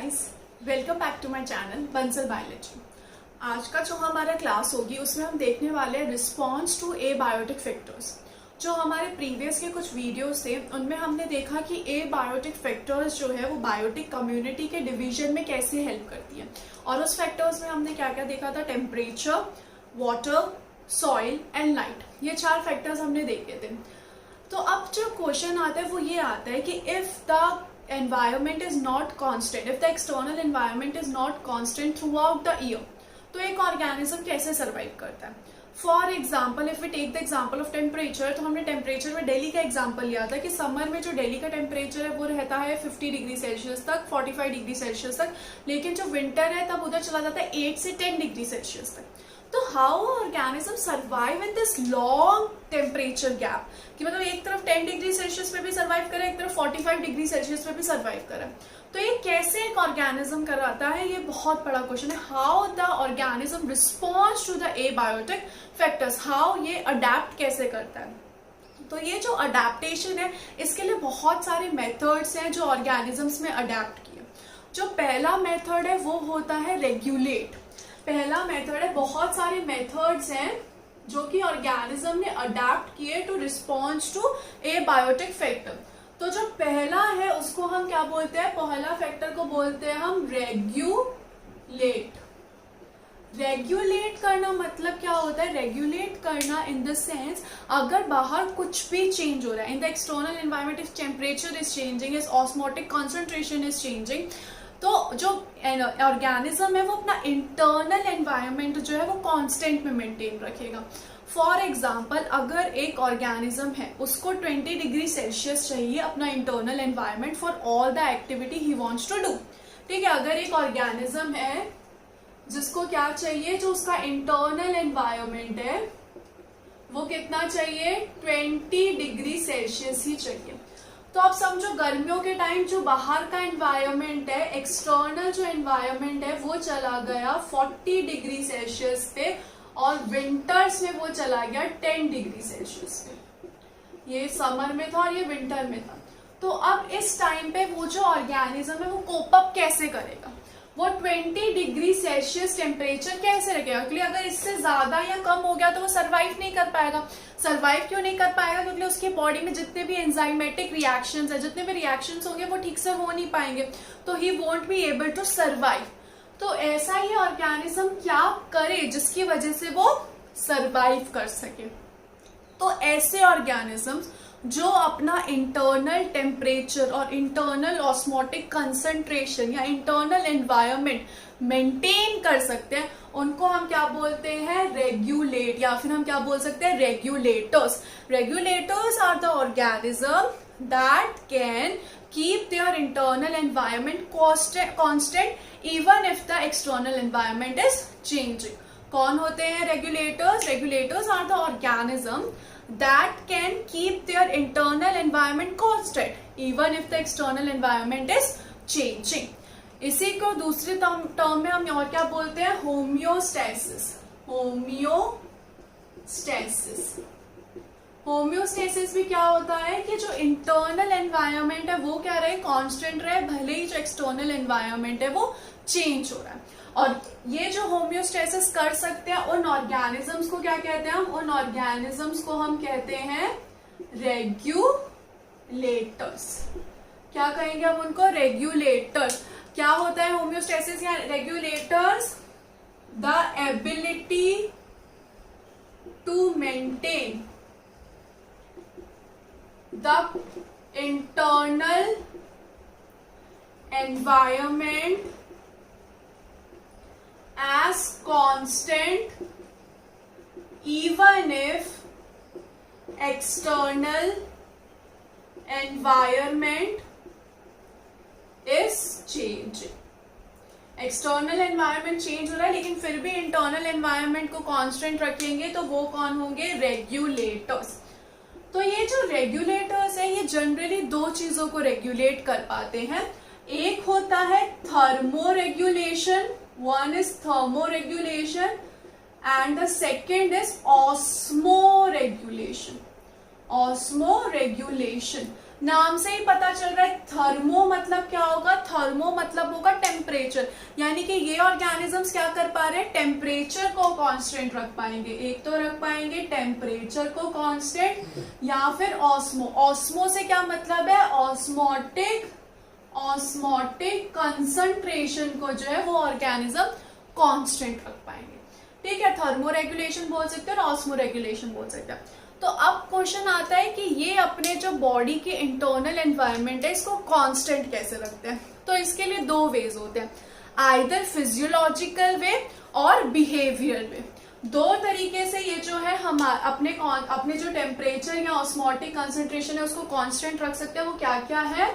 Guys, welcome back to my channel Bansal Biology. आज का जो हमारा क्लास होगी उसमें हम देखने वाले हैं रिस्पॉन्स टू एबायोटिक फैक्टर्स। जो हमारे प्रीवियस के कुछ वीडियोस थे उनमें हमने देखा कि एबायोटिक फैक्टर्स जो है वो बायोटिक कम्युनिटी के डिवीजन में कैसे हेल्प करती है, और उस फैक्टर्स में हमने क्या क्या देखा था। Temperature, water, soil and light, ये 4 फैक्टर्स हमने देखे थे। तो अब जो क्वेश्चन आता है वो ये आता है कि if the environment is not constant, if the external environment is not constant throughout the year, तो एक ऑर्गेनिज्म कैसे सर्वाइव करता है। For example if we take the example of temperature, तो हमने टेम्परेचर में दिल्ली का एग्जाम्पल लिया था कि समर में जो दिल्ली का टेम्परेचर है वो रहता है 50 डिग्री सेल्सियस तक, 45 डिग्री सेल्सियस तक, लेकिन जो विंटर है तब उधर चला जाता है 8 से 10 डिग्री सेल्सियस तक। तो how organism survive in this long temperature gap, कि मतलब एक तरफ 10 डिग्री सेल्सियस पे भी सर्वाइव करे, एक तरफ 45 डिग्री सेल्सियस पे भी सर्वाइव करे। तो ये कैसे एक ऑर्गेनिज्म कराता है, ये बहुत बड़ा क्वेश्चन है। How the organism responds to the abiotic factors, how ये अडेप्ट कैसे करता है। तो ये जो अडेप्टेशन है इसके लिए बहुत सारे मेथड्स हैं जो ऑर्गेनिजम्स में अडेप्ट किए। जो पहला मेथड है वो होता है रेगुलेट। पहला मेथड है, बहुत सारे मेथड्स हैं जो कि ऑर्गेनिज्म ने अडेप्ट किए to response to abiotic factor. तो जो पहला है उसको हम क्या बोलते हैं, पहला फैक्टर को बोलते हैं हम रेगुलेट। रेगुलेट करना मतलब क्या होता है, रेगुलेट करना इन द सेंस अगर बाहर कुछ भी चेंज हो रहा है in the external environment, if temperature is changing, is osmotic concentration is changing, तो जो ऑर्गेनिज्म है वो अपना इंटरनल एनवायरनमेंट जो है वो कांस्टेंट में मेंटेन रखेगा। फॉर एग्जांपल अगर एक ऑर्गेनिज्म है उसको 20 डिग्री सेल्सियस चाहिए अपना internal environment for all the activity he wants to do, ठीक है। अगर एक ऑर्गेनिज्म है जिसको क्या चाहिए, जो उसका इंटरनल एनवायरनमेंट है वो कितना चाहिए, 20 डिग्री सेल्सियस ही चाहिए। तो आप समझो गर्मियों के टाइम जो बाहर का एनवायरनमेंट है, एक्सटर्नल जो एनवायरनमेंट है वो चला गया 40 डिग्री सेल्सियस पे, और विंटर्स में वो चला गया 10 डिग्री सेल्सियस पे। ये समर में था और ये विंटर में था। तो अब इस टाइम पे वो जो ऑर्गेनिज्म है वो कोप अप कैसे करेगा, वो 20 डिग्री सेल्सियस टेम्परेचर कैसे रखेगा, क्योंकि अगर इससे ज्यादा या कम हो गया तो वो सर्वाइव नहीं कर पाएगा। सर्वाइव क्यों नहीं कर पाएगा, क्योंकि उसकी बॉडी में जितने भी एंजाइमेटिक रिएक्शंस है, जितने भी रिएक्शंस होंगे वो ठीक से हो नहीं पाएंगे, तो he won't be able to survive. तो ऐसा ही ऑर्गेनिज्म क्या करे जिसकी वजह से वो सर्वाइव कर सके। तो ऐसे ऑर्गेनिजम्स जो अपना इंटरनल टेम्परेचर और इंटरनल ऑस्मोटिक कंसंट्रेशन या इंटरनल एनवायरनमेंट मेंटेन कर सकते हैं उनको हम क्या बोलते हैं, रेगुलेट, या फिर हम क्या बोल सकते हैं, regulators. Regulators are the organism that can keep their internal environment constant even if the external environment is changing. कौन होते हैं regulators? Regulators are the organism that can keep their internal environment constant even if the external environment is changing. इसी को दूसरे term में हम और क्या बोलते हैं, होम्योस्टेसिस। होम्योस्टेसिस भी क्या होता है कि जो इंटरनल एनवायरनमेंट है वो क्या रहे, कांस्टेंट रहे, भले ही जो एक्सटर्नल एनवायरनमेंट है वो चेंज हो रहा है। और ये जो होम्योस्टेसिस कर सकते हैं उन ऑर्गेनिजम्स को क्या कहते हैं, हम उन ऑर्गेनिजम्स को हम कहते हैं रेगुलेटर्स। क्या कहेंगे हम उनको, रेगुलेटर्स। क्या होता है होम्योस्टेसिस या regulators? The ability to maintain the internal environment as constant even if external environment is changing. External environment change हो रहा है लेकिन फिर भी इंटरनल एनवायरनमेंट को कांस्टेंट रखेंगे तो वो कौन होंगे, रेगुलेटर्स। तो ये जो रेगुलेटर्स है ये जनरली 2 चीजों को रेगुलेट कर पाते हैं। एक होता है thermo regulation, one is thermo regulation and the second is osmo regulation. Osmo regulation नाम से ही पता चल रहा है। थर्मो मतलब क्या होगा, थर्मो मतलब होगा टेम्परेचर, यानी कि ये ऑर्गेनिजम्स क्या कर पा रहे हैं, टेम्परेचर को कांस्टेंट रख पाएंगे। एक तो रख पाएंगे टेम्परेचर को कांस्टेंट, या फिर ऑस्मो। ऑस्मो से क्या मतलब है, ऑस्मोटिक कंसंट्रेशन को जो है वो ऑर्गेनिज्म कांस्टेंट रख पाएंगे। ठीक है, थर्मो रेगुलेशन बोल सकते हैं और ऑस्मो रेगुलेशन बोल सकते हैं। तो अब क्वेश्चन आता है कि ये अपने जो बॉडी के इंटरनल एनवायरनमेंट है इसको कांस्टेंट कैसे रखते हैं। तो इसके लिए दो वेज होते हैं, आइदर फिजियोलॉजिकल वे और बिहेवियर वे। दो तरीके से ये जो है हम अपने जो टेम्परेचर या ऑस्मोटिक कंसंट्रेशन है उसको कांस्टेंट रख सकते हैं। वो क्या क्या है,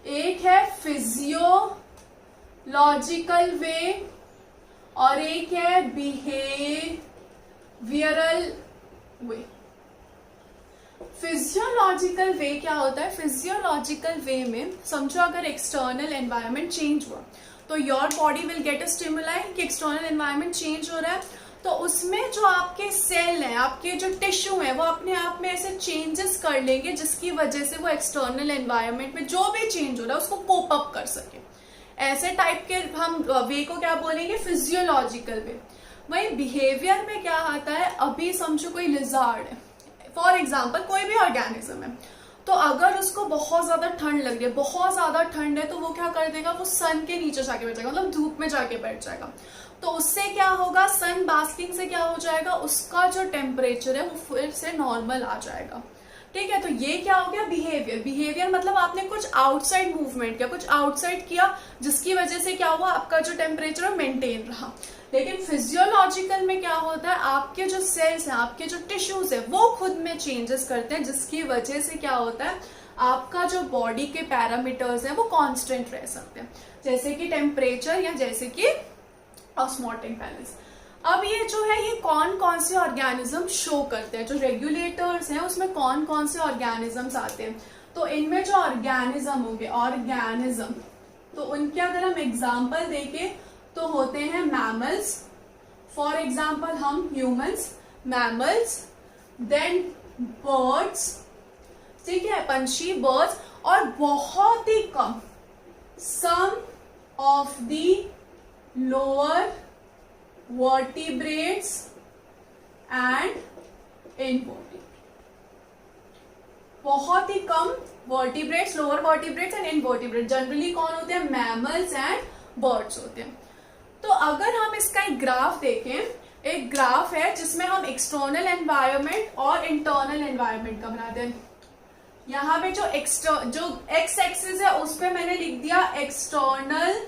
एक है फिजियोलॉजिकल वे और एक है बिहेवियरल वे। फिजियोलॉजिकल वे क्या होता है, फिजियोलॉजिकल वे में समझो अगर एक्सटर्नल एनवायरनमेंट चेंज हुआ तो your body will get a stimuli कि एक्सटर्नल एनवायरनमेंट चेंज हो रहा है, तो उसमें जो आपके सेल है, आपके जो टिश्यू है, वो अपने आप में ऐसे चेंजेस कर लेंगे जिसकी वजह से वो एक्सटर्नल एनवायरनमेंट में जो भी चेंज हो रहा है उसको कोप अप कर सके। ऐसे टाइप के हम वे को क्या बोलेंगे, फिजियोलॉजिकल वे। वही बिहेवियर में क्या आता है, अभी समझो कोई लिजार्ड है फॉर एग्जाम्पल, कोई भी ऑर्गेनिज्म है, तो अगर उसको बहुत ज्यादा ठंड लग रही है, बहुत ज्यादा ठंड है, तो वो क्या कर देगा, वो सन के नीचे जाके बैठ जाएगा, मतलब धूप में जाके बैठ जाएगा। तो उससे क्या होगा, सन बास्किंग से क्या हो जाएगा, उसका जो टेम्परेचर है वो फिर से नॉर्मल आ जाएगा। ठीक है, तो ये क्या हो गया बिहेवियर। बिहेवियर मतलब आपने कुछ आउटसाइड मूवमेंट किया, कुछ आउटसाइड किया जिसकी वजह से क्या हुआ, आपका जो टेम्परेचर है मेंटेन रहा। लेकिन फिजियोलॉजिकल में क्या होता है, आपके जो सेल्स हैं, आपके जो टिश्यूज है, वो खुद में चेंजेस करते हैं जिसकी वजह से क्या होता है, आपका जो बॉडी के पैरामीटर्स हैं वो कांस्टेंट रह सकते हैं, जैसे कि टेम्परेचर या जैसे कि ऑस्मोटिक बैलेंस। अब ये जो है ये कौन कौन से ऑर्गेनिज्म शो करते हैं, जो रेगुलेटर्स हैं उसमें कौन कौन से ऑर्गेनिजम्स आते हैं। तो इनमें जो ऑर्गेनिज्म होंगे, ऑर्गेनिज्म, तो उनके अगर हम एग्जाम्पल देखें तो होते हैं मैमल्स, फॉर एग्जाम्पल हम ह्यूमंस, मैमल्स, देन बर्ड्स, ठीक है, पंछी, बर्ड्स, और बहुत ही कम some of the lower vertebrates and invertebrates. बहुत ही कम vertebrates, lower vertebrates and invertebrates, generally कौन होते हैं, मैमल्स एंड बर्ड्स होते हैं। तो अगर हम इसका एक ग्राफ देखें, एक ग्राफ है जिसमें हम एक्सटर्नल एनवायरनमेंट और इंटरनल एनवायरनमेंट का बनाते हैं। यहाँ पे जो एक्स एक्सिस है उस पे मैंने लिख दिया एक्सटर्नल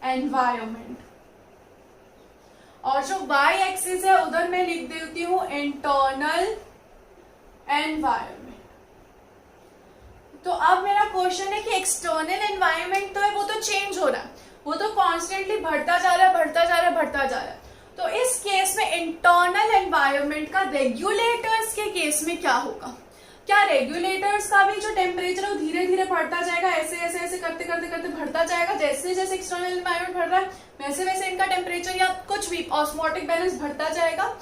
एनवायरनमेंट, और जो वाई एक्सिस है उधर मैं लिख देती हूं इंटरनल एनवायरनमेंट। तो अब मेरा क्वेश्चन है कि एक्सटर्नल एनवायरनमेंट तो है, वो तो चेंज हो रहा है, वो तो कॉन्स्टेंटली बढ़ता जा रहा है, बढ़ता जा रहा है, बढ़ता जा रहा है। तो इस केस में इंटरनल एनवायरनमेंट का रेगुलेटर्स के केस में क्या होगा, क्या रेगुलेटर्स का भी जो टेम्परेचर है वो धीरे धीरे बढ़ता जाएगा, ऐसे ऐसे ऐसे करते करते करते बढ़ता जाएगा, जैसे जैसे एक्सटर्नल एनवायरनमेंट बढ़ रहा है वैसे वैसे इनका टेम्परेचर या कुछ भी ऑस्मोटिक बैलेंस बढ़ता जाएगा,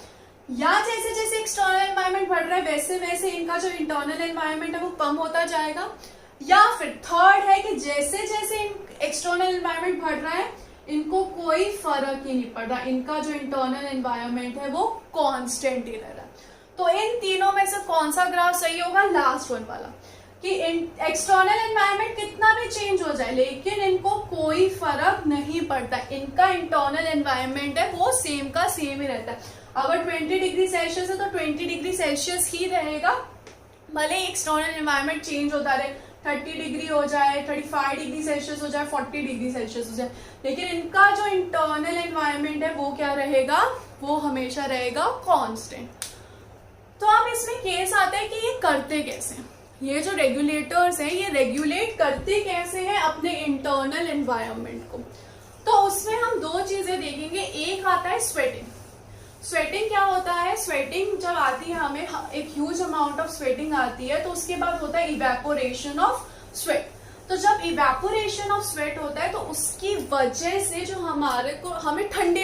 या जैसे जैसे एक्सटर्नल एनवायरनमेंट बढ़ रहा है वैसे वैसे इनका जो इंटरनल एनवायरनमेंट है वो कम होता जाएगा, या फिर थर्ड है कि जैसे जैसे एक्सटर्नल एनवायरनमेंट बढ़ रहा है इनको कोई फर्क ही नहीं पड़ रहा, इनका जो इंटरनल एनवायरनमेंट है वो कांस्टेंट ही रह रहा है। तो इन तीनों में से कौन सा ग्राफ सही होगा, लास्ट वन वाला, कि एक्सटर्नल एनवायरनमेंट कितना भी चेंज हो जाए लेकिन इनको कोई फर्क नहीं पड़ता, इनका इंटरनल एनवायरनमेंट है वो सेम का सेम ही रहता है। अगर 20 डिग्री सेल्सियस है तो 20 डिग्री सेल्सियस ही रहेगा, भले एक्सटर्नल एनवायरनमेंट चेंज होता रहे, 30 डिग्री हो जाए, 35 डिग्री सेल्सियस हो जाए, 40 डिग्री सेल्सियस हो जाए, लेकिन इनका जो इंटरनल एनवायरनमेंट है वो क्या रहेगा, वो हमेशा रहेगा कांस्टेंट। तो अब इसमें केस आता है कि ये करते कैसे, ये जो रेगुलेटर्स हैं ये रेगुलेट करते कैसे हैं अपने इंटरनल एनवायरनमेंट को। तो उसमें हम दो चीजें देखेंगे, एक आता है स्वेटिंग। स्वेटिंग क्या होता है, स्वेटिंग जब आती है हमें एक ह्यूज अमाउंट ऑफ स्वेटिंग आती है तो उसके बाद होता है इवेपोरेशन ऑफ स्वेट। तो जब इवेपोरेशन ऑफ स्वेट होता है तो उसकी वजह से जो हमें ठंड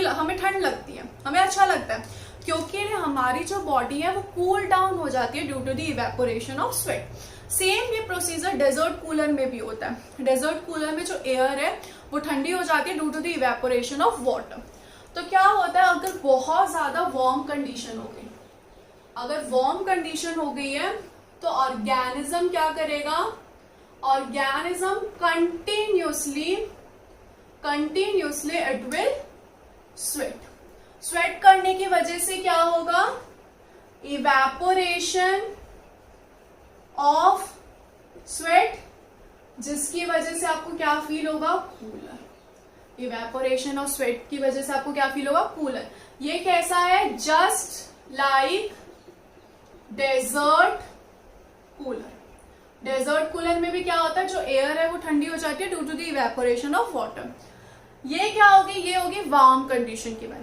लगती है, हमें अच्छा लगता है क्योंकि हमारी जो बॉडी है वो कूल डाउन हो जाती है due to the evaporation of sweat. Same ये प्रोसीजर डेजर्ट कूलर में भी होता है। डेजर्ट कूलर में जो एयर है वो ठंडी हो जाती है due to the evaporation of water. तो क्या होता है, अगर बहुत ज्यादा वार्म कंडीशन हो गई, अगर वार्म कंडीशन हो गई है तो ऑर्गेनिज्म क्या करेगा, organism continuously it will sweat करने की वजह से क्या होगा, इवेपोरेशन ऑफ स्वेट, जिसकी वजह से आपको क्या फील होगा, कूलर। इवेपोरेशन ऑफ स्वेट की वजह से आपको क्या फील होगा, कूलर। ये कैसा है, just like desert cooler. Desert cooler में भी क्या होता है, जो एयर है वो ठंडी हो जाती है due to the evaporation of water. ये क्या होगी, ये होगी वार्म कंडीशन की बात।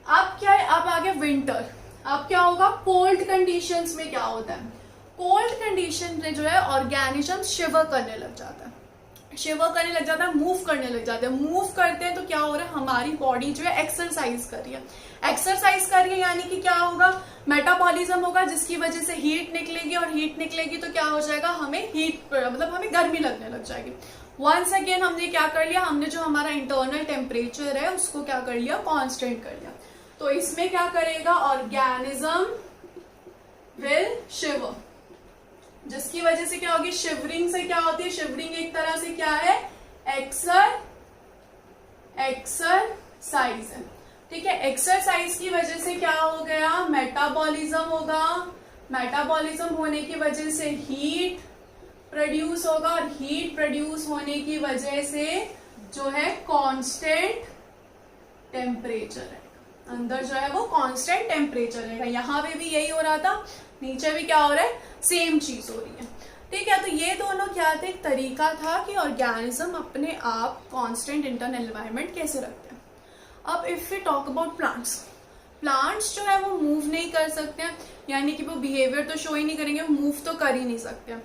अब क्या है, अब आगे विंटर। अब क्या होगा, कोल्ड कंडीशंस में क्या होता है, कोल्ड कंडीशन में जो है ऑर्गेनिज्म शिवर करने लग जाता है, मूव करने लग जाता है। मूव करते हैं तो क्या हो रहा है, हमारी बॉडी जो है एक्सरसाइज कर रही है, यानी कि क्या होगा, मेटाबॉलिज्म होगा, जिसकी वजह से हीट निकलेगी, और हीट निकलेगी तो क्या हो जाएगा, हमें हमें गर्मी लगने लग जाएगी। वंस अगेन हमने क्या कर लिया, हमने जो हमारा इंटरनल टेम्परेचर है उसको क्या कर लिया, कांस्टेंट कर लिया। तो इसमें क्या करेगा, ऑर्गेनिज्म विल शिवर, जिसकी वजह से क्या होगी, शिवरिंग से क्या होती है, शिवरिंग एक तरह से क्या है, एक्सरसाइज है, ठीक है। एक्सरसाइज की वजह से क्या हो गया, मेटाबॉलिज्म होगा, मेटाबॉलिज्म होने की वजह से हीट प्रोड्यूस होगा, और हीट प्रोड्यूस होने की वजह से जो है कांस्टेंट टेम्परेचर है, अंदर जो है वो कांस्टेंट टेम्परेचर रहेगा। यहाँ पे भी यही हो रहा था, नीचे भी क्या हो रहा है, सेम चीज हो रही है, ठीक है। तो ये दोनों क्या थे, एक तरीका था कि ऑर्गेनिज्म अपने आप कांस्टेंट इंटरनल एनवायरनमेंट कैसे रखते हैं। अब if we talk about plants जो है वो मूव नहीं कर सकते हैं, यानी कि वो बिहेवियर तो शो ही नहीं करेंगे, मूव तो कर ही नहीं सकते हैं।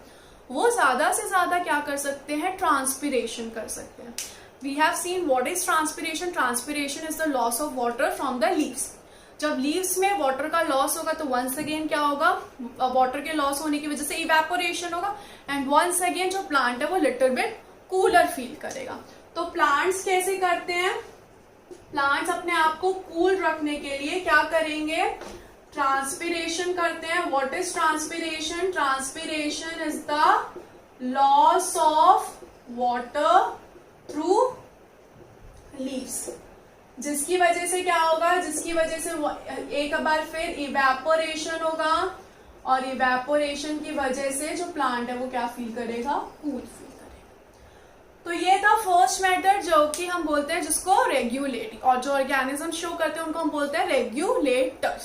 वो ज्यादा से ज्यादा क्या कर सकते हैं, ट्रांसपिरेशन कर सकते हैं। We have seen what is transpiration. Transpiration is the loss of water from the leaves. जब लीव्स में वाटर का लॉस होगा तो वंस अगेन क्या होगा, वाटर के लॉस होने की वजह से इवेपोरेशन होगा, एंड वंस अगेन जो प्लांट है वो लिटिल बिट कूलर फील करेगा। तो प्लांट्स कैसे करते हैं, प्लांट्स अपने आप को कूल रखने के लिए क्या करेंगे, ट्रांसपिरेशन करते हैं। What is transpiration, transpiration is the loss of water through leaves, जिसकी वजह से क्या होगा, जिसकी वजह से एक बार फिर इवेपोरेशन होगा, और इवेपोरेशन की वजह से जो प्लांट है वो क्या फील करेगा, कूल फील करेगा। तो ये था फर्स्ट मेथड, जो कि हम बोलते हैं जिसको रेगुलेटिंग, और जो ऑर्गेनिज्म शो करते हैं उनको हम बोलते हैं रेगुलेटर्स।